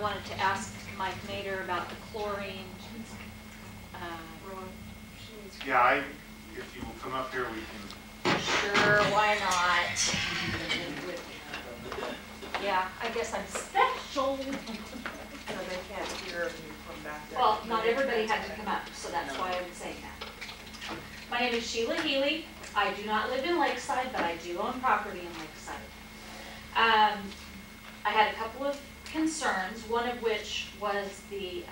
wanted to ask Mike Nader about the chlorine. Yeah, if you will come up here, we can. Sure, why not? Yeah, I guess I'm special. So they can't hear you from back there. Well, not everybody had to come up, so that's why I'm saying that. My name is Shiela Heley. I do not live in Lakeside, but I do own property in Lakeside. I had a couple of concerns, one of which was the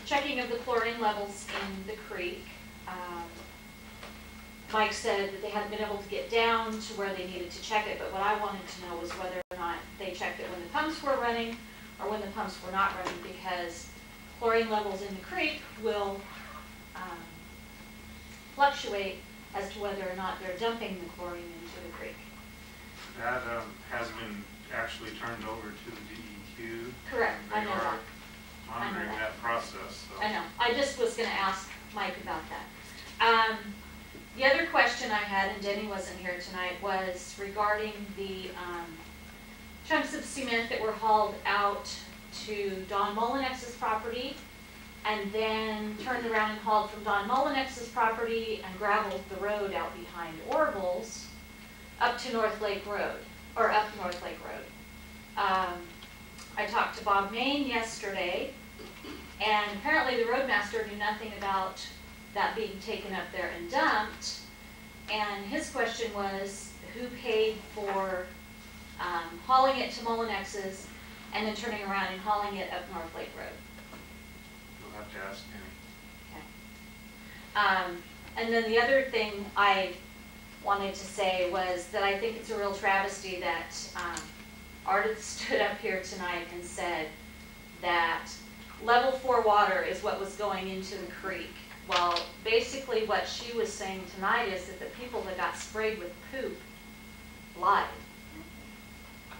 checking of the chlorine levels in the creek. Mike said that they hadn't been able to get down to where they needed to check it, but what I wanted to know was whether or not they checked it when the pumps were running or when the pumps were not running, because chlorine levels in the creek will fluctuate as to whether or not they're dumping the chlorine into the creek. That has been actually turned over to the DEQ. Correct, I know that. Monitoring that process. So. I know. I just was going to ask Mike about that. The other question I had, and Denny wasn't here tonight, was regarding the chunks of cement that were hauled out to Don Molinex's property and then turned around and hauled from Don Molinex's property and graveled the road out behind Orville's up to North Lake Road, or up North Lake Road. I talked to Bob Main yesterday, and apparently the roadmaster knew nothing about that being taken up there and dumped. And his question was, who paid for hauling it to Molinex's and then turning around and hauling it up North Lake Road? You'll have to ask him. Okay. And then the other thing I wanted to say was that I think it's a real travesty that Ardith stood up here tonight and said that level 4 water is what was going into the creek. Well, basically what she was saying tonight is that the people that got sprayed with poop lied.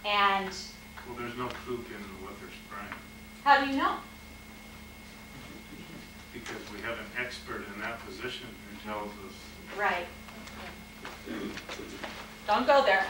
And well, there's no poop in what they're spraying. How do you know? Because we have an expert in that position who tells us. Right. Don't go there.